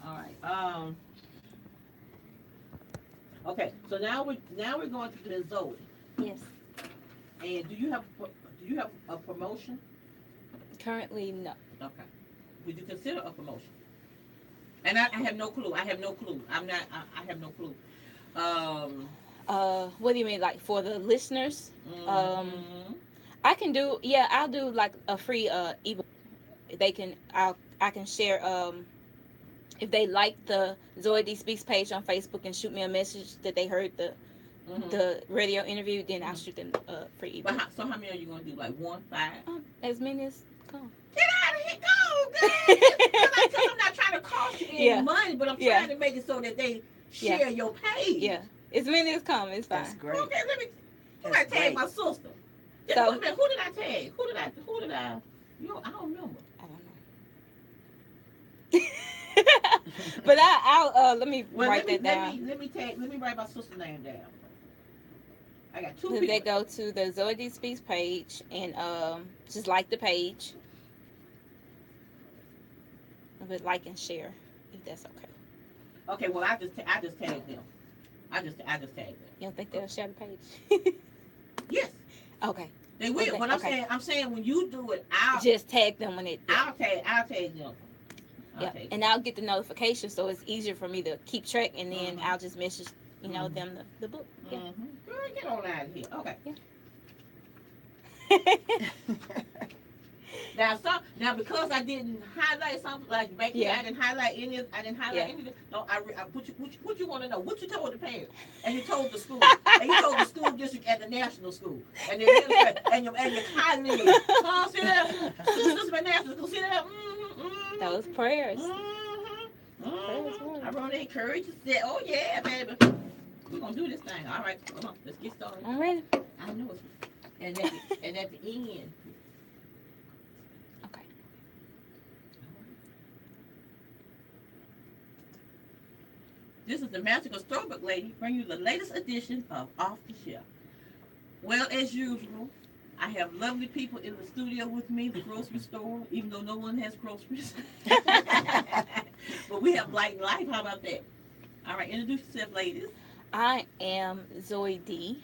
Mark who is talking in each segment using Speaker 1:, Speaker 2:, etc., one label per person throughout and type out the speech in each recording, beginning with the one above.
Speaker 1: All right. Okay. So now we're going to the Zoe.
Speaker 2: Yes.
Speaker 1: And do you have a promotion?
Speaker 2: Currently, no.
Speaker 1: Okay. Would you consider a promotion? And I have no clue. I have no clue. I'm not. I have no clue. Um.
Speaker 2: What do you mean, like for the listeners?
Speaker 1: Mm-hmm.
Speaker 2: I can do. Yeah, I'll do like a free ebook. They can. I can share. If they like the Zoe D Speaks page on Facebook and shoot me a message that they heard
Speaker 1: Mm-hmm.
Speaker 2: the radio interview, then I'll
Speaker 1: Mm-hmm.
Speaker 2: shoot them a free
Speaker 1: But
Speaker 2: ebook.
Speaker 1: so how many are you gonna do? Like one, five?
Speaker 2: As many as come.
Speaker 1: Get out of here, go, girl. Because I'm not trying to cost you any
Speaker 2: Yeah.
Speaker 1: money, but I'm
Speaker 2: Yeah.
Speaker 1: trying to make it so that they
Speaker 2: Yeah.
Speaker 1: share your page.
Speaker 2: Yeah. As many as come, it's fine.
Speaker 3: That's great.
Speaker 1: Okay, let me. Who
Speaker 3: That's
Speaker 1: I tag
Speaker 3: great.
Speaker 1: my sister?
Speaker 2: So-
Speaker 1: Who did I tag? Who did I? I don't remember.
Speaker 2: I don't know. But I'll let me write that down.
Speaker 1: Let me write my sister's name down. I got two
Speaker 2: So
Speaker 1: people.
Speaker 2: they go to the Zoe D Speaks page and just like the page. But like and share if that's okay.
Speaker 1: Okay, well I just tagged them. I just tagged them.
Speaker 2: You don't think they'll share the page?
Speaker 1: Yes,
Speaker 2: Okay.
Speaker 1: they will.
Speaker 2: Okay,
Speaker 1: But
Speaker 2: okay.
Speaker 1: I'm saying when you do it, I'll
Speaker 2: Just tag them when it.
Speaker 1: I'll tag them.
Speaker 2: Yeah. And I'll get the notification, so it's easier for me to keep track, and then
Speaker 1: Mhm.
Speaker 2: I'll just message
Speaker 1: Mhm.
Speaker 2: them the book. Yeah.
Speaker 1: Mm-hmm. Girl, get on out of here. Okay. Now because I didn't highlight something like back here,
Speaker 2: Yeah.
Speaker 1: I didn't highlight any.
Speaker 2: Yeah.
Speaker 1: Anything. No, I what you want to know? What you told the parents, and you told the school, and you told the school district at the national school, and your colleagues. Oh, see that? This is my national school. See that?
Speaker 2: Those prayers.
Speaker 1: I wrote encourage you. Said, oh yeah, baby, we're gonna do this thing. All right, come on, let's get started.
Speaker 2: I'm ready.
Speaker 1: I know it. And at the end.
Speaker 2: Okay.
Speaker 1: This is the Magical Storybook Lady, bring you the latest edition of Off the Shelf. Well, as usual, I have lovely people in the studio with me, the grocery store, even though no one has groceries. But we have light and life. How about that? All right, introduce yourself, ladies.
Speaker 2: I am Zoe D.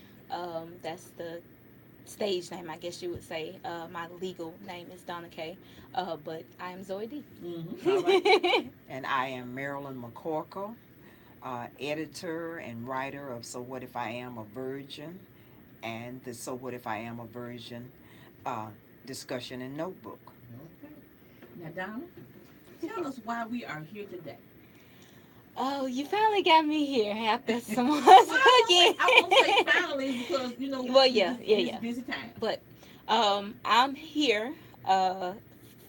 Speaker 2: That's the stage name, I guess you would say. My legal name is Donna K. But I am Zoe D.
Speaker 1: Mm-hmm. All right.
Speaker 3: And I am Marilyn McCorkle, editor and writer of So What If I Am a Virgin and the So What If I Am a Virgin discussion and notebook.
Speaker 1: Okay. Now, Donna, tell us why we are here today.
Speaker 2: Oh, you finally got me here after some months again.
Speaker 1: I won't say finally because,
Speaker 2: Well, yeah.
Speaker 1: it's busy time.
Speaker 2: But I'm here.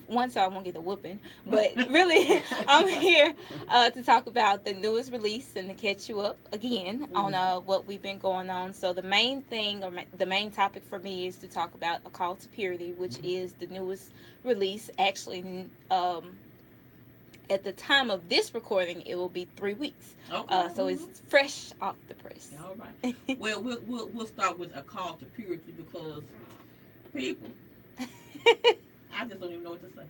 Speaker 2: One, so I won't get a whooping. But really, I'm here to talk about the newest release and to catch you up again on what we've been going on. So the main thing, or the main topic for me is to talk about A Call to Purity, which is the newest release. Actually, at the time of this recording, it will be 3 weeks.
Speaker 1: Okay.
Speaker 2: So it's fresh off the press.
Speaker 1: All right. Well, we'll start with A Call to Purity because people, I just don't even know what to say.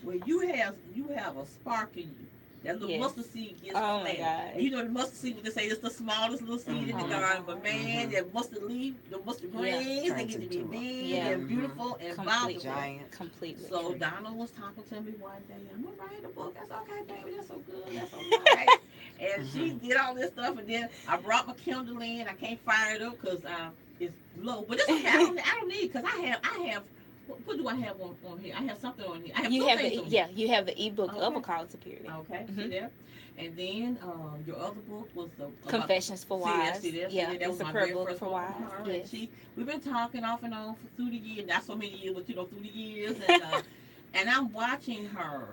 Speaker 1: Well, you have a spark in you. That little
Speaker 2: Yes.
Speaker 1: mustard seed gets
Speaker 2: Oh my
Speaker 1: planted.
Speaker 2: God.
Speaker 1: And you know the mustard seed, what they say, it's the smallest little seed in the
Speaker 2: Mhm.
Speaker 1: garden. But man, that mustard leaf, the mustard
Speaker 2: Yeah.
Speaker 1: greens, they
Speaker 3: Turns
Speaker 1: get to be
Speaker 3: into a-
Speaker 1: big
Speaker 2: Yeah.
Speaker 1: and beautiful and
Speaker 2: Complete
Speaker 1: bountiful.
Speaker 3: Giant.
Speaker 2: Completely.
Speaker 1: So
Speaker 2: true.
Speaker 1: Donna was talking to me one day. I'm gonna write a book. That's okay, baby. That's so good. That's so nice. And she did all this stuff, and then I brought my Kindle in. I can't fire it up because it's low, but it's okay. I don't need because I have. What do I have on here? I have something on here. I have
Speaker 2: You
Speaker 1: two
Speaker 2: have
Speaker 1: things
Speaker 2: the
Speaker 1: on here.
Speaker 2: you have the ebook of
Speaker 1: Okay.
Speaker 2: A Call to Purity.
Speaker 1: Okay, see
Speaker 2: Mhm.
Speaker 1: there. And then your other book was the
Speaker 2: Confessions for Wives.
Speaker 1: See there,
Speaker 2: Yeah,
Speaker 1: that
Speaker 2: it's
Speaker 1: was
Speaker 2: a
Speaker 1: my
Speaker 2: prayer
Speaker 1: very
Speaker 2: book
Speaker 1: first
Speaker 2: for
Speaker 1: book
Speaker 2: wives.
Speaker 1: from her.
Speaker 2: Yes.
Speaker 1: And we've been talking off and on through the years, not so many years, but through the years, and and I'm watching her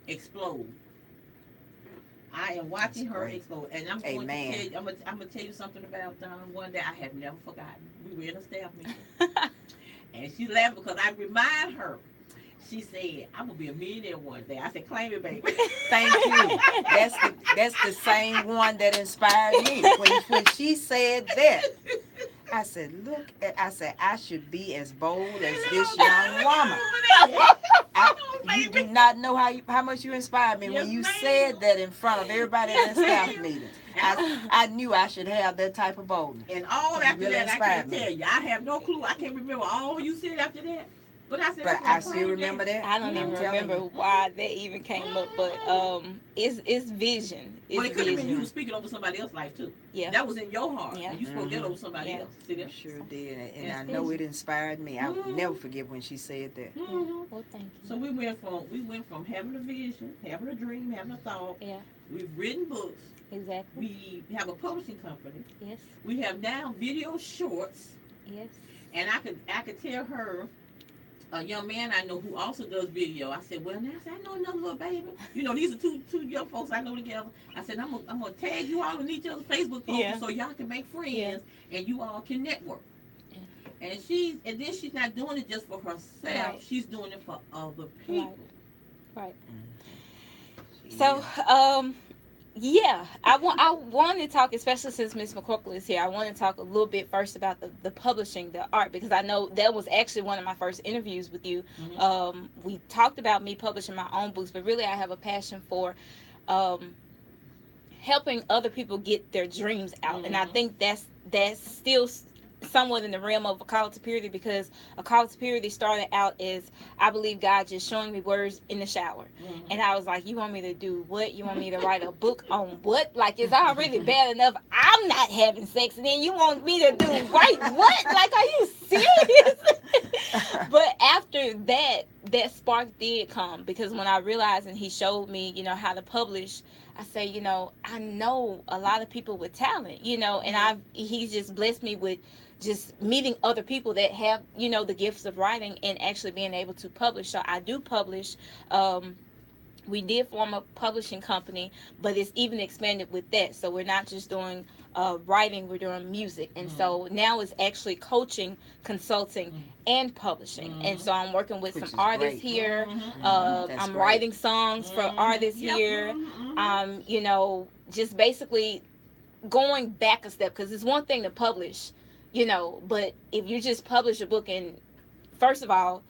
Speaker 1: explode. I am watching her
Speaker 3: great.
Speaker 1: explode, and I'm going
Speaker 3: Amen.
Speaker 1: to tell you, I'm gonna tell you something about one that I have never forgotten. We were in a staff meeting, and she laughed because I remind her. She said, "I'm gonna be a millionaire one day." I said, "Claim it, baby."
Speaker 3: Thank you. That's the same one that inspired me. When she said that, I said, I should be as bold as this young woman. You do
Speaker 1: baby.
Speaker 3: not know how much you inspired me
Speaker 1: Yes,
Speaker 3: when you
Speaker 1: ma'am.
Speaker 3: said that in front of everybody at that
Speaker 1: Yes,
Speaker 3: staff
Speaker 1: ma'am.
Speaker 3: meeting. I knew I should have that type of boldness.
Speaker 1: And all
Speaker 3: You
Speaker 1: after
Speaker 3: really
Speaker 1: that, I
Speaker 3: inspired
Speaker 1: can't
Speaker 3: me.
Speaker 1: tell you. I have no clue. I can't remember all you said after that. But I said,
Speaker 3: But
Speaker 1: that's
Speaker 3: I
Speaker 1: what
Speaker 3: still
Speaker 1: I'm
Speaker 3: remember that.
Speaker 2: I don't
Speaker 3: I'm
Speaker 2: even
Speaker 3: telling
Speaker 2: remember
Speaker 3: you.
Speaker 2: why that even came up, but it's vision.
Speaker 1: Well,
Speaker 2: It's
Speaker 1: it could have been you
Speaker 2: vision.
Speaker 1: speaking over somebody else's life too.
Speaker 2: Yeah.
Speaker 1: That was in your heart,
Speaker 2: Yeah.
Speaker 1: and you spoke that over somebody
Speaker 2: Yeah.
Speaker 1: else. See
Speaker 3: You
Speaker 1: that?
Speaker 3: sure did. And
Speaker 1: Yes,
Speaker 3: I know it inspired me. I will
Speaker 1: Mhm.
Speaker 3: never forget when she said that.
Speaker 1: Mm-hmm.
Speaker 2: Well, thank you.
Speaker 1: So we went from having a vision, having a dream, having a thought.
Speaker 2: Yeah.
Speaker 1: We've written books.
Speaker 2: Exactly.
Speaker 1: We have a publishing company.
Speaker 2: Yes.
Speaker 1: We have now video shorts,
Speaker 2: Yes.
Speaker 1: and I could tell her. A young man I know who also does video. I said, well, now I know another little baby. You know, these are two young folks I know together. I said, I'm gonna tag you all in each other's Facebook posts
Speaker 2: Yeah.
Speaker 1: so y'all can make friends
Speaker 2: Yeah.
Speaker 1: and you all can network.
Speaker 2: Yeah.
Speaker 1: And then she's not doing it just for herself.
Speaker 2: Right.
Speaker 1: She's doing it for other people.
Speaker 2: Right.
Speaker 3: She
Speaker 2: So,
Speaker 3: is.
Speaker 2: yeah, I want to talk, especially since Miss McCorkle is here. I want to talk a little bit first about the publishing, the art, because I know that was actually one of my first interviews with you.
Speaker 1: Mm-hmm.
Speaker 2: We talked about me publishing my own books, but really I have a passion for helping other people get their dreams out,
Speaker 1: Mm-hmm.
Speaker 2: and I think that's still somewhat in the realm of a call to purity, because a call to purity started out as, I believe, God just showing me words in the shower.
Speaker 1: Mm-hmm.
Speaker 2: And I was like, you want me to do what? You want me to write a book on what? Like, it's already bad enough I'm not having sex, and then you want me to do write what? Like, are you serious? But after that spark did come, because when I realized and he showed me, how to publish, I say, I know a lot of people with talent, and he's just blessed me with just meeting other people that have, the gifts of writing and actually being able to publish. So I do publish. We did form a publishing company, but it's even expanded with that. So we're not just doing writing, we're doing music. And so now it's actually coaching, consulting, and publishing. And so I'm working with
Speaker 3: Which
Speaker 2: some
Speaker 3: is
Speaker 2: artists
Speaker 3: great.
Speaker 2: here.
Speaker 3: That's
Speaker 2: I'm
Speaker 3: great.
Speaker 2: writing songs for artists
Speaker 1: Yep.
Speaker 2: here.
Speaker 1: Mm-hmm.
Speaker 2: Just basically going back a step, because it's one thing to publish, but if you just publish a book, and first of all,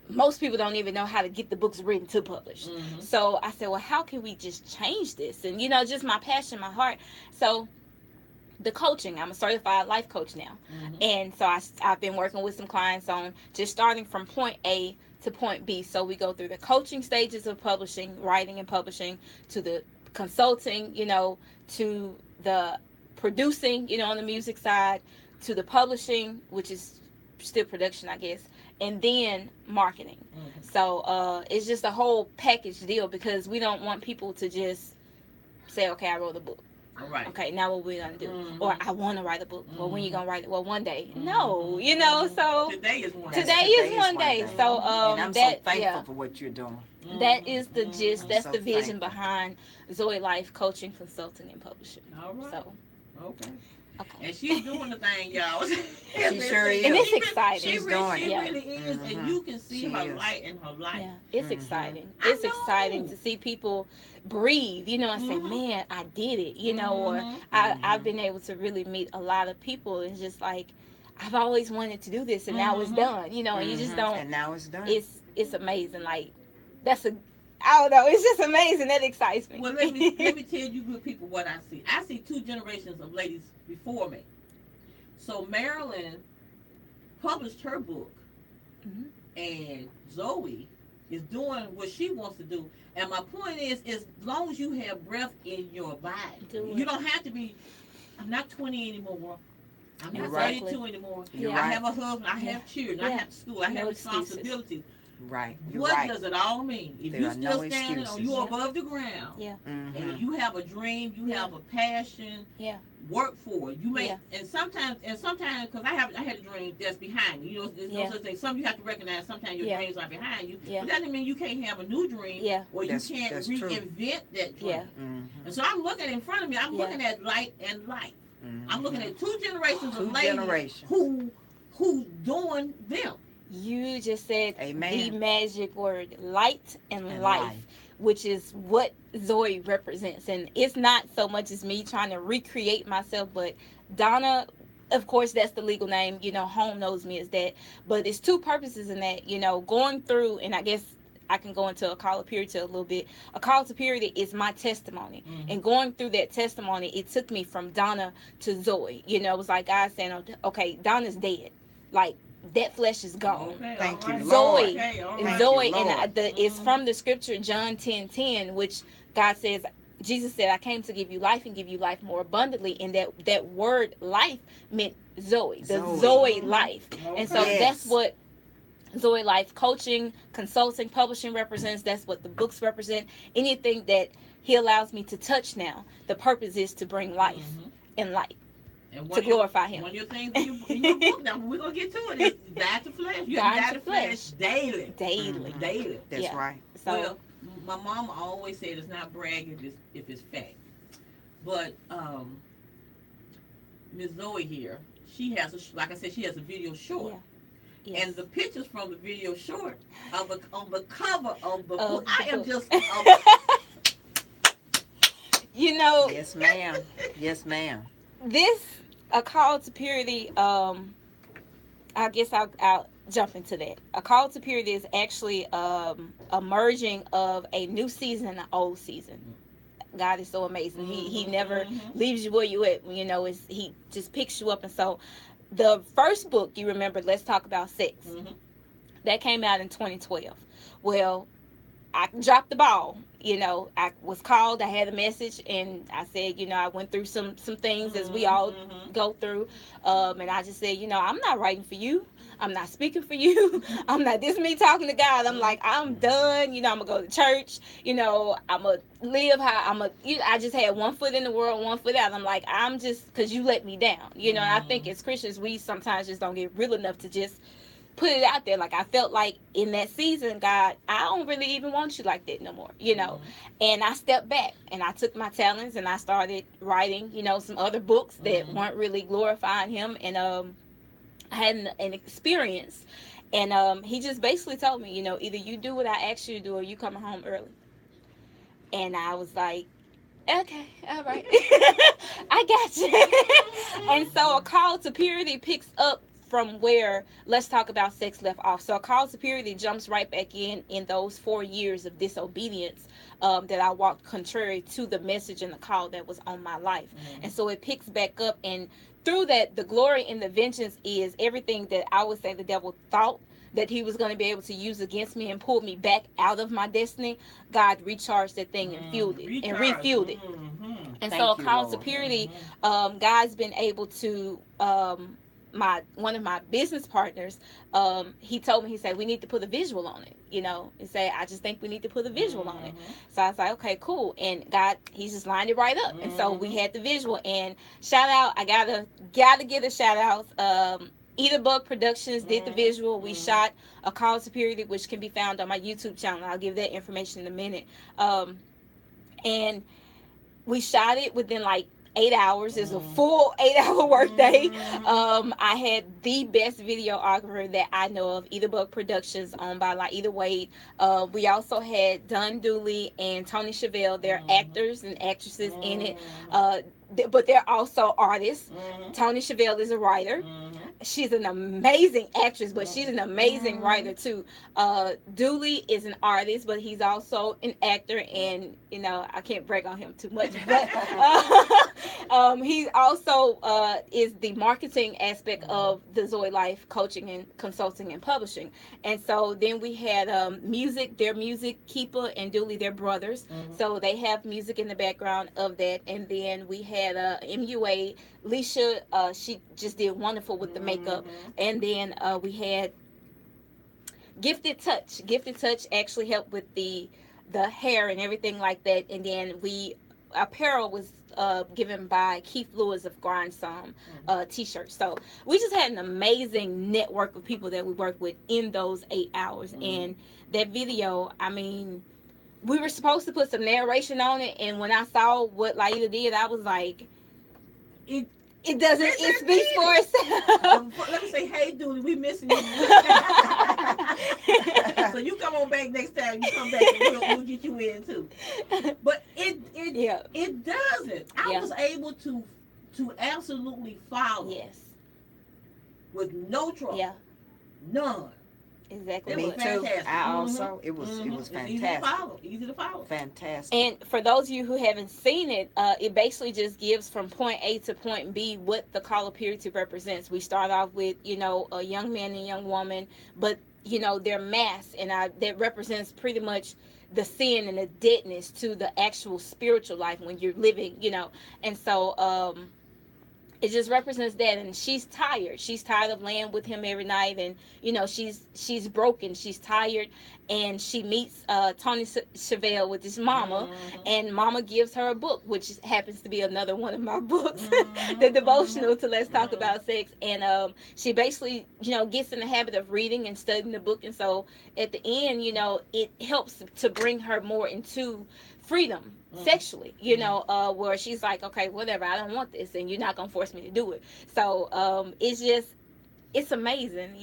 Speaker 2: most people don't even know how to get the books written to publish.
Speaker 1: Mm-hmm.
Speaker 2: So I said, well, how can we just change this? And, just my passion, my heart. So the coaching, I'm a certified life coach now.
Speaker 1: Mm-hmm.
Speaker 2: And so I've been working with some clients on just starting from point A to point B. So we go through the coaching stages of publishing, writing and publishing, to the consulting, to the producing, on the music side, to the publishing, which is still production, I guess, and then marketing.
Speaker 1: Mm-hmm.
Speaker 2: So it's just a whole package deal, because we don't want people to just say, okay, I wrote a book.
Speaker 1: All right.
Speaker 2: Okay, now what we're going to do?
Speaker 1: Mm-hmm.
Speaker 2: Or I want to write a book. Well, when you
Speaker 1: Mm-hmm.
Speaker 2: going to write it? Well, one day.
Speaker 1: Mm-hmm.
Speaker 2: No, so
Speaker 1: Today is one.
Speaker 2: today is one day. So
Speaker 3: and I'm so
Speaker 2: that,
Speaker 3: thankful
Speaker 2: yeah,
Speaker 3: for what you're doing.
Speaker 2: that is the gist.
Speaker 3: I'm
Speaker 2: That's
Speaker 3: so
Speaker 2: the vision
Speaker 3: thankful.
Speaker 2: behind Zoe Life Coaching, Consulting, and Publishing.
Speaker 1: All right.
Speaker 2: So,
Speaker 1: Okay.
Speaker 2: okay.
Speaker 1: And she's doing the thing, y'all.
Speaker 3: She sure is.
Speaker 2: And it's
Speaker 1: She
Speaker 2: exciting.
Speaker 3: She's doing
Speaker 1: She
Speaker 2: it.
Speaker 1: really is,
Speaker 3: Mhm.
Speaker 1: and you can see
Speaker 3: She
Speaker 1: her
Speaker 3: is.
Speaker 1: light in her life.
Speaker 2: Yeah, it's
Speaker 3: Mhm.
Speaker 2: exciting.
Speaker 1: I
Speaker 2: It's
Speaker 1: know.
Speaker 2: exciting to see people breathe, and say,
Speaker 1: Mhm.
Speaker 2: man, I did it, or
Speaker 1: Mhm.
Speaker 2: I've been able to really meet a lot of people. It's just like, I've always wanted to do this, and now it's
Speaker 1: Mhm.
Speaker 2: done, and you just
Speaker 3: Mhm.
Speaker 2: don't.
Speaker 3: And now it's done.
Speaker 2: It's amazing. Like, I don't know. It's just amazing. That excites me.
Speaker 1: Well, let me tell you, good people, what I see. I see two generations of ladies before me. So Marilyn published her book,
Speaker 2: Mhm.
Speaker 1: and Zoe is doing what she wants to do. And my point is, as long as you have breath in your body,
Speaker 2: Do it.
Speaker 1: you don't have to be. I'm not 20 anymore. I'm
Speaker 3: You're
Speaker 1: not
Speaker 3: right.
Speaker 1: 32 anymore.
Speaker 3: You're
Speaker 2: Yeah.
Speaker 1: I
Speaker 3: right.
Speaker 1: have a husband. I have children. I
Speaker 2: Yeah.
Speaker 1: have school. I have
Speaker 2: No excuses.
Speaker 1: responsibilities.
Speaker 3: Right. You're
Speaker 1: What
Speaker 3: right.
Speaker 1: does it all mean? If
Speaker 3: There
Speaker 1: you're
Speaker 3: are
Speaker 1: still
Speaker 3: no
Speaker 1: standing or
Speaker 3: excuses.
Speaker 1: you're
Speaker 2: Yeah.
Speaker 1: above the ground,
Speaker 2: Yeah.
Speaker 3: Mhm.
Speaker 1: and you have a dream, you
Speaker 2: Yeah.
Speaker 1: have a passion,
Speaker 2: Yeah.
Speaker 1: work for it. You may,
Speaker 2: Yeah.
Speaker 1: and sometimes, because I had a dream that's behind you. There's
Speaker 2: Yeah.
Speaker 1: no such thing. Some you have to recognize. Sometimes your
Speaker 2: Yeah.
Speaker 1: dreams are behind you.
Speaker 2: Yeah.
Speaker 1: But that doesn't mean you can't have a new dream.
Speaker 2: Yeah.
Speaker 1: Or you
Speaker 3: That's
Speaker 1: can't
Speaker 3: true.
Speaker 1: reinvent that dream.
Speaker 2: Yeah.
Speaker 3: Mhm.
Speaker 1: And so I'm looking in front of me. I'm
Speaker 2: Yeah.
Speaker 1: looking at light and life.
Speaker 3: Mhm.
Speaker 1: I'm looking at two generations
Speaker 3: Two
Speaker 1: of ladies
Speaker 3: generations.
Speaker 1: who doing them.
Speaker 2: You just said
Speaker 3: Amen.
Speaker 2: the magic word, light and
Speaker 3: And
Speaker 2: life,
Speaker 3: life.
Speaker 2: which is what Zoe represents. And it's not so much as me trying to recreate myself, but Donna, of course, that's the legal name. Home knows me as that. But it's two purposes in that, going through, and I guess I can go into a call to purity a little bit. A call to purity is my testimony.
Speaker 1: Mhm.
Speaker 2: And going through that testimony, it took me from Donna to Zoe. You know, it was like God saying, okay, Donna's dead. Like, that flesh is gone.
Speaker 1: Okay,
Speaker 3: Thank you,
Speaker 1: all right.
Speaker 3: Lord.
Speaker 2: Zoe,
Speaker 1: Okay, all
Speaker 2: and
Speaker 1: right.
Speaker 2: Zoe,
Speaker 3: you,
Speaker 2: and
Speaker 3: Lord.
Speaker 2: it's from the scripture John 10:10, which God says, Jesus said, I came to give you life and give you life more abundantly. And that word life meant Zoe, the Zoe life. And so
Speaker 1: Okay.
Speaker 2: that's what Zoe Life coaching, consulting, publishing represents. That's what the books represent. Anything that he allows me to touch now, the purpose is to bring life
Speaker 1: Mhm.
Speaker 2: and light,
Speaker 1: And
Speaker 2: to glorify him.
Speaker 1: One of your things in your book, now we're going to get to it, is die to flesh. You have to die to flesh daily.
Speaker 2: Daily.
Speaker 3: Mhm.
Speaker 1: Daily.
Speaker 3: That's
Speaker 2: Yeah.
Speaker 3: right.
Speaker 2: So,
Speaker 1: Well, my mom always said it's not brag if it's fact. But Miss Zoe here, she has like I said, she has a video short.
Speaker 2: yeah. Yes.
Speaker 1: And the pictures from the video short on the cover of the book,
Speaker 2: the
Speaker 1: I am
Speaker 2: book.
Speaker 1: just
Speaker 2: You know,
Speaker 3: Yes, ma'am. Yes, ma'am.
Speaker 2: this, a call to purity, I guess I'll jump into that. A call to purity is actually a merging of a new season and an old season. God is so amazing. He never leaves you where you at. You know, he just picks you up. And so the first book, you remember, Let's Talk About Sex, that came out in 2012. Well, I dropped the ball. You know, I was called, I had a message, and I said, you know, I went through some things as we all go through. And I just said, you know, I'm not writing for you. I'm not speaking for you. I'm not, this is me talking to God. I'm like, I'm done. You know, I'm going to go to church. You know, I'm going to live how I just had one foot in the world, one foot out. I'm like, I'm just, because you let me down. You know, and I think as Christians, we sometimes just don't get real enough to just put it out there. Like, I felt like in that season, God, I don't really even want you like that no more, you know. And I stepped back and I took my talents and I started writing, you know, some other books that weren't really glorifying him. And I had an experience, and he just basically told me, you know, either you do what I asked you to do or you coming home early. And I was like, okay, all right. I got you. And so a call to purity picks up from where Let's Talk About Sex left off. So a call to purity jumps right back in those 4 years of disobedience that I walked contrary to the message and the call that was on my life. And so it picks back up, and through that, the glory and the vengeance is everything that I would say the devil thought that he was going to be able to use against me and pull me back out of my destiny. God recharged that thing and fueled it and refueled it. And so a call to purity, God's been able to, one of my business partners, he told me, he said, we need to put a visual on it, you know, and say, I just think we need to put a visual on it. So I was like, okay, cool. And God, he just lined it right up. And so we had the visual, and shout out, I gotta give a shout out. Eater Bug Productions did the visual. We shot a call to purity, which can be found on my YouTube channel. I'll give that information in a minute. And we shot it within like 8 hours. It's a full 8-hour workday. I had the best videographer that I know of, Eater Bug Productions, owned by Laida Wade. We also had Don Dooley and Tony Chevelle. They're actors and actresses in it, but they're also artists. Tony Chevelle is a writer. She's an amazing actress, but she's an amazing writer too. Dooley is an artist, but he's also an actor, and you know, I can't brag on him too much, but he also is the marketing aspect of the Zoe Life coaching and consulting and publishing. And so then we had music, their music, Keeper and Dooley, their brothers. So they have music in the background of that. And then we had MUA, Leisha, she just did wonderful with the makeup. And then we had Gifted Touch. Gifted Touch actually helped with the hair and everything like that. And then apparel was given by Keith Lewis of Grindstone t-shirts. So we just had an amazing network of people that we worked with in those 8 hours. And that video, I mean, we were supposed to put some narration on it, and when I saw what Laida did, I was like, it doesn't, it speaks for itself.
Speaker 1: Let me say, hey, Dooley, we missing you. So you come on back next time. You come back, and we'll get you in too. But it doesn't. I was able to absolutely follow.
Speaker 2: Yes.
Speaker 1: With no trouble.
Speaker 2: Yeah.
Speaker 1: None.
Speaker 2: exactly
Speaker 1: It
Speaker 3: Me
Speaker 1: was
Speaker 2: what.
Speaker 3: too.
Speaker 1: fantastic.
Speaker 3: I also. It was
Speaker 1: It's easy to
Speaker 3: fantastic.
Speaker 1: follow. Easy to follow.
Speaker 3: Fantastic.
Speaker 2: And for those of you who haven't seen it, it basically just gives from point A to point B what the call of purity represents. We start off with, a young man and young woman, but, they're masked, and that represents pretty much the sin and the deadness to the actual spiritual life when you're living, And so, it just represents that, and she's tired of laying with him every night, and she's broken, she's tired, and she meets Tony Chevelle with his mama, and mama gives her a book, which happens to be another one of my books, the devotional to Let's Talk About Sex. And she basically gets in the habit of reading and studying the book, and so at the end it helps to bring her more into freedom sexually, where she's like, okay, whatever, I don't want this, and you're not gonna force me to do it. So it's amazing,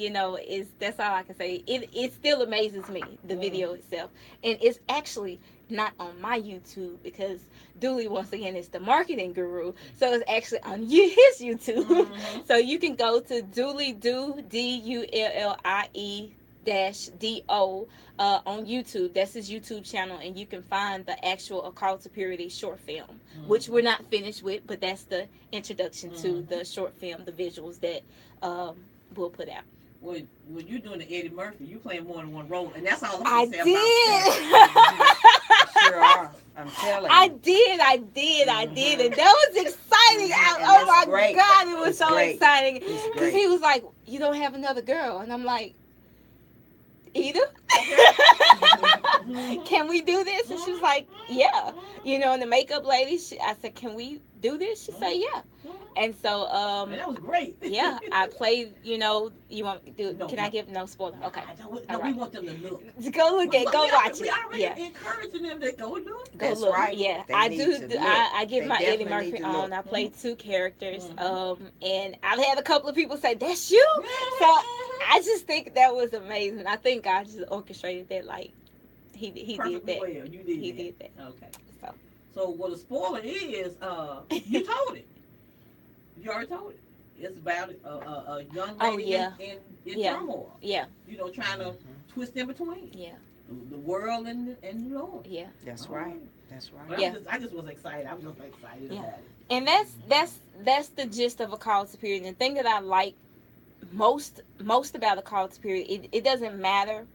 Speaker 2: that's all I can say. It still amazes me, the video itself, and it's actually not on my YouTube, because Dooley, once again, is the marketing guru, so it's actually on his YouTube. So you can go to Dooley Dullie -DO on YouTube. That's his YouTube channel, and you can find the actual A Call to Purity short film, which we're not finished with, but that's the introduction to the short film, the visuals that we'll put out.
Speaker 1: When you're doing the Eddie Murphy, you playing more than one role, and that's all I'm
Speaker 2: I
Speaker 1: gonna say
Speaker 2: did.
Speaker 3: Sure are. I'm telling you.
Speaker 2: I did, and that was exciting. Oh my
Speaker 3: great.
Speaker 2: God, it was
Speaker 3: It's
Speaker 2: so
Speaker 3: great.
Speaker 2: exciting,
Speaker 3: It's
Speaker 2: because
Speaker 3: great.
Speaker 2: he was like, "You don't have another girl," and I'm like, "Either." Can we do this? And she was like, yeah. And the makeup lady, I said, can we do this? She said, yeah. And so,
Speaker 1: Man, that was great.
Speaker 2: yeah, I played, you want me to do,
Speaker 1: No,
Speaker 2: can
Speaker 1: no.
Speaker 2: I give, no spoiler? Okay.
Speaker 1: No, we want them to look.
Speaker 2: Go look at, go watch
Speaker 1: We
Speaker 2: it.
Speaker 1: already
Speaker 2: Yeah.
Speaker 1: encouraging them to go look.
Speaker 2: Go
Speaker 3: That's
Speaker 2: look.
Speaker 3: right.
Speaker 2: Yeah,
Speaker 3: They
Speaker 2: I
Speaker 3: need
Speaker 2: do.
Speaker 3: to look.
Speaker 2: I give
Speaker 3: They
Speaker 2: my Eddie
Speaker 3: definitely
Speaker 2: Murphy
Speaker 3: need to
Speaker 2: on.
Speaker 3: look.
Speaker 2: I play two characters. And I've had a couple of people say, that's you? So I just think that was amazing. I think God just orchestrated that, like, he did
Speaker 1: Perfectly
Speaker 2: that.
Speaker 1: well. You did
Speaker 2: He
Speaker 1: that.
Speaker 2: did that.
Speaker 1: Okay.
Speaker 2: So
Speaker 1: So what a spoiler is, you told it. You already told it. It's about a young lady in turmoil.
Speaker 2: yeah,
Speaker 1: Trying to twist in between.
Speaker 2: yeah,
Speaker 1: The world and the Lord.
Speaker 2: yeah.
Speaker 3: That's right. That's right.
Speaker 1: But
Speaker 2: Yeah.
Speaker 1: I just was excited. I'm just excited
Speaker 2: Yeah.
Speaker 1: about it.
Speaker 2: And that's the gist of A Call to Purity. And the thing that I like most about A Call to Purity, it doesn't matter.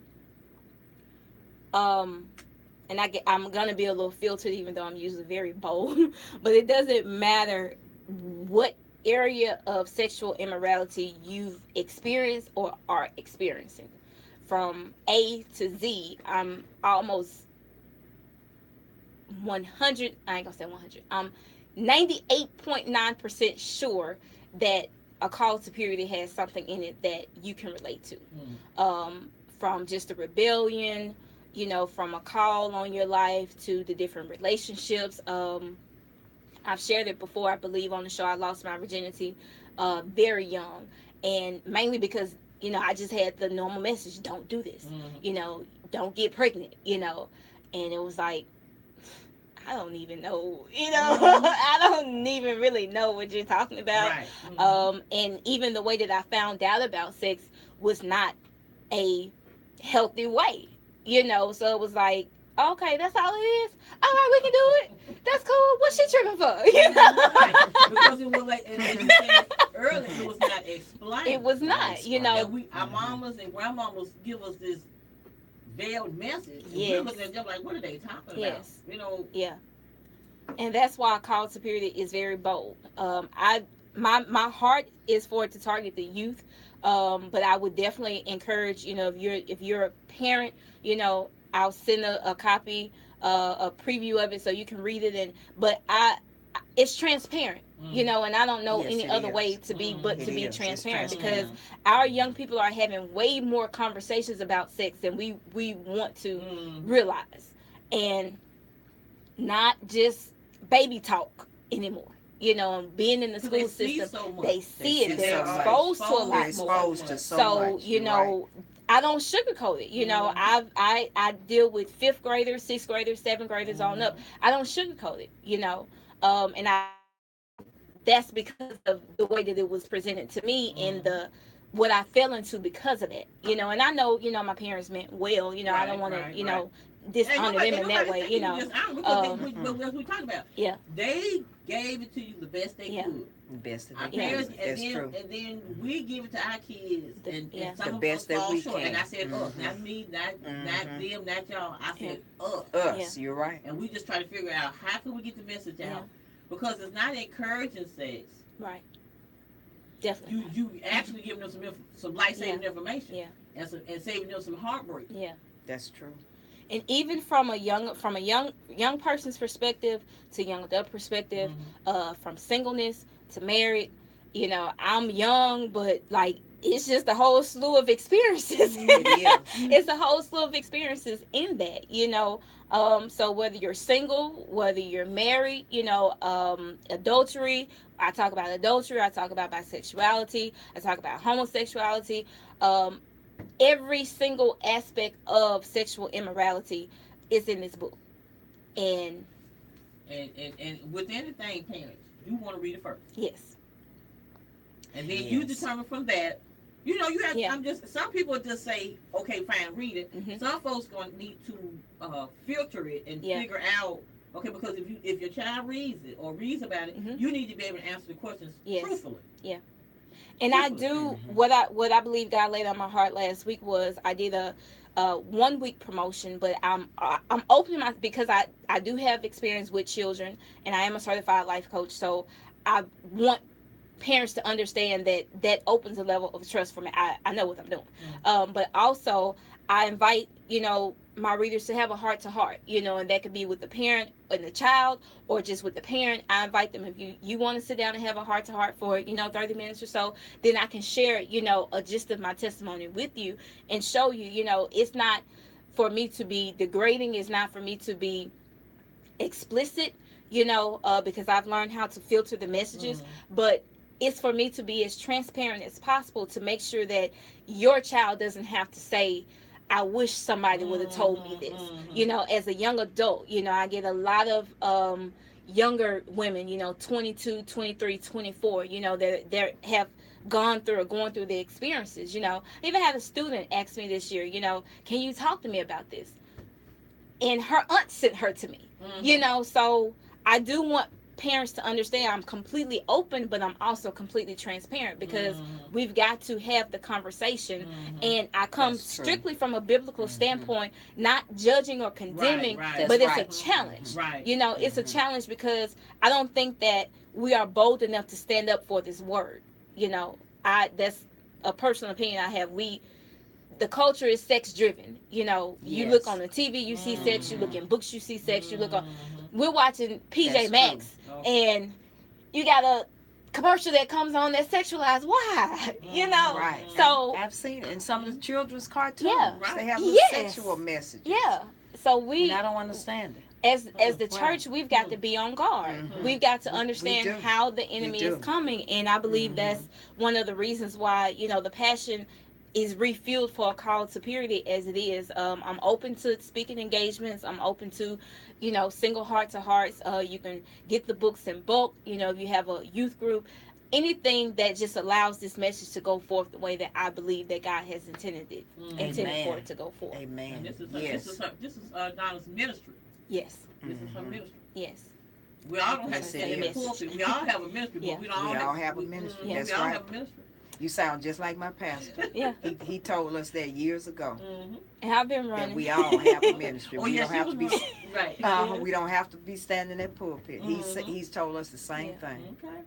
Speaker 2: And I'm gonna be a little filtered, even though I'm usually very bold. But it doesn't matter what area of sexual immorality you've experienced or are experiencing. From A to Z, I'm almost 100. I ain't gonna say 100. I'm 98.9% sure that A Call to Purity has something in it that you can relate to. From just a rebellion, from a call on your life to the different relationships. I've shared it before, I believe, on the show. I lost my virginity very young, and mainly because I just had the normal message: don't do this, don't get pregnant, and it was like, I don't even know, I don't even really know what you're talking about.
Speaker 1: Right.
Speaker 2: And even the way that I found out about sex was not a healthy way, so it was like, okay, that's all it is. All right, we can do it. That's cool. What's she tripping for?
Speaker 1: Right. Because it was like, and you said earlier, it was not explained.
Speaker 2: It was not,
Speaker 1: And our mamas and grandmamas give us this veiled message. And we're looking at them like, what are they talking about?
Speaker 2: Yeah. And that's why Call to Purity is very bold. My heart is for it to target the youth, but I would definitely encourage, if you're a parent, I'll send a copy, a preview of it so you can read it. But it's transparent, and I don't know any other way to be to be transparent, because our young people are having way more conversations about sex than we want to realize, and not just baby talk anymore. And being in the school system, they see it. They're exposed to a lot more. So I don't sugarcoat it. I deal with 5th graders, 6th graders, 7th graders on up. I don't sugarcoat it. And that's because of the way that it was presented to me in the what I fell into because of that, you know. And I know, you know, my parents meant well, you know. I don't want to, you know, dishonor them in that way, you know.
Speaker 1: But what we talking about?
Speaker 2: Yeah.
Speaker 1: They gave it to you the best they could.
Speaker 3: The best that
Speaker 1: Our
Speaker 3: they
Speaker 1: parents,
Speaker 3: could. That's true.
Speaker 1: And then we give it to our kids, and some
Speaker 3: the
Speaker 1: of
Speaker 3: best
Speaker 1: us fall
Speaker 3: that we
Speaker 1: short.
Speaker 3: can.
Speaker 1: And I said us, not me, not them, not y'all. I said us.
Speaker 3: Us, you're right.
Speaker 1: And we just try to figure out how can we get the message out, because it's not encouraging sex.
Speaker 2: Right. Definitely.
Speaker 1: You actually giving them some life saving information.
Speaker 2: Yeah.
Speaker 1: And saving them some heartbreak.
Speaker 2: Yeah.
Speaker 3: That's true.
Speaker 2: And even from a young person's perspective to young adult perspective, from singleness to married, you know, I'm young, but like it's just a whole slew of experiences. It's a whole slew of experiences in that, you know. So whether you're single, whether you're married, you know, adultery, I talk about adultery, I talk about bisexuality, I talk about homosexuality, every single aspect of sexual immorality is in this book. And
Speaker 1: with anything, parents, you want to read it first.
Speaker 2: Yes.
Speaker 1: And then you determine from that. You know, you have. Some people just say, okay, fine, read it. Some folks gonna need to filter it and figure out. Okay, because if your child reads it or reads about it, you need to be able to answer the questions truthfully. Yeah.
Speaker 2: And I do what I believe God laid on my heart last week was I did a 1 week promotion, but I'm opening because I do have experience with children and I am a certified life coach, so I want parents to understand that opens a level of trust for me. I know what I'm doing. But also I invite, you know, my readers to have a heart to heart, you know, and that could be with the parent and the child or just with the parent. I invite them, if you want to sit down and have a heart to heart for, you know, 30 minutes or so, then I can share, you know, a gist of my testimony with you and show you, you know, it's not for me to be degrading. It's not for me to be explicit, you know, because I've learned how to filter the messages, but it's for me to be as transparent as possible to make sure that your child doesn't have to say, I wish somebody would have told me this. You know, as a young adult, you know, I get a lot of younger women, you know, 22, 23, 24, you know, that have going through the experiences, you know. I even had a student ask me this year, you know, can you talk to me about this? And her aunt sent her to me, you know, so I do want parents to understand I'm completely open, but I'm also completely transparent because we've got to have the conversation. And I come strictly from a biblical standpoint, not judging or condemning, but it's a challenge. You know, it's a challenge because I don't think that we are bold enough to stand up for this word. You know, that's a personal opinion I have. The culture is sex driven. You know, you look on the TV, you see sex, you look in books, you see sex, you look on. We're watching PJ Maxx, and you got a commercial that comes on that sexualized. Why? You know?
Speaker 3: Right.
Speaker 2: So
Speaker 3: I've seen it in some of the children's cartoons.
Speaker 2: Yeah.
Speaker 3: They have sexual messages.
Speaker 2: Yeah. So
Speaker 3: and I don't understand it.
Speaker 2: As the church, we've got to be on guard. We've got to understand how the enemy is coming, and I believe that's one of the reasons why, you know, the passion is refueled for a call to purity as it is. I'm open to speaking engagements. I'm open to, you know, single heart to hearts. You can get the books in bulk. You know, if you have a youth group, anything that just allows this message to go forth the way that I believe that God has intended for it to go forth.
Speaker 3: Amen.
Speaker 1: And this is Donna's ministry.
Speaker 2: Yes.
Speaker 1: This is her ministry.
Speaker 2: Yes.
Speaker 1: We all don't have to stay in the pulpit. We all have a ministry, but we don't all have a ministry.
Speaker 3: That's
Speaker 1: we all
Speaker 3: right.
Speaker 1: have a ministry.
Speaker 3: You sound just like my pastor.
Speaker 2: Yeah.
Speaker 3: He told us that years ago.
Speaker 2: And I've been running.
Speaker 3: That we all have a ministry.
Speaker 1: Oh,
Speaker 3: we
Speaker 1: yes,
Speaker 3: don't have to be
Speaker 1: right.
Speaker 3: We don't have to be standing at pulpit. He's told us the same thing.
Speaker 1: Okay.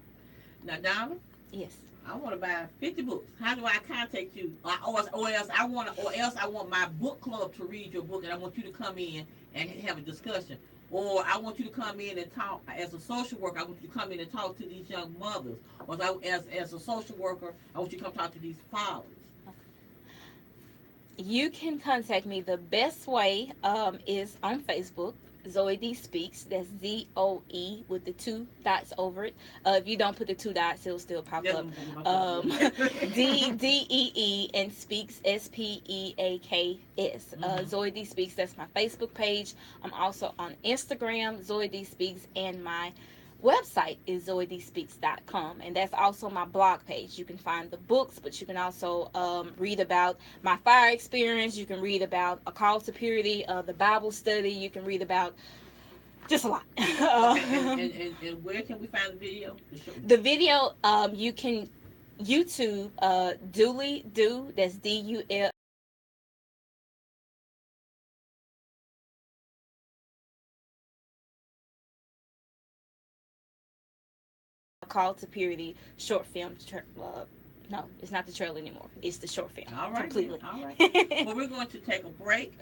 Speaker 1: Now, Donna.
Speaker 2: Yes.
Speaker 1: I want to buy 50 books. How do I contact you? Or else I want my book club to read your book, and I want you to come in and have a discussion. Or I want you to come in and talk as a social worker. I want you to come in and talk to these young mothers. Or as a social worker, I want you to come talk to these fathers.
Speaker 2: You can contact me. The best way is on Facebook. Zoe D Speaks. That's ZOE with the 2 dots over it. If you don't put the 2 dots, it'll still pop up. DEE and Speaks SPEAKS. Zoe D Speaks. That's my Facebook page. I'm also on Instagram, Zoe D Speaks, and my website is zoedspeaks.com, and that's also my blog page. You can find the books, but you can also read about my fire experience. You can read about a call to purity, the Bible study. You can read about just a lot.
Speaker 1: And where can we find the video?
Speaker 2: The video, you can YouTube Duly Do. That's DUL. Call to Purity short film. No, it's not the trailer anymore. It's the short film.
Speaker 1: All right.
Speaker 2: Completely.
Speaker 1: All right. Well, we're going to take a break.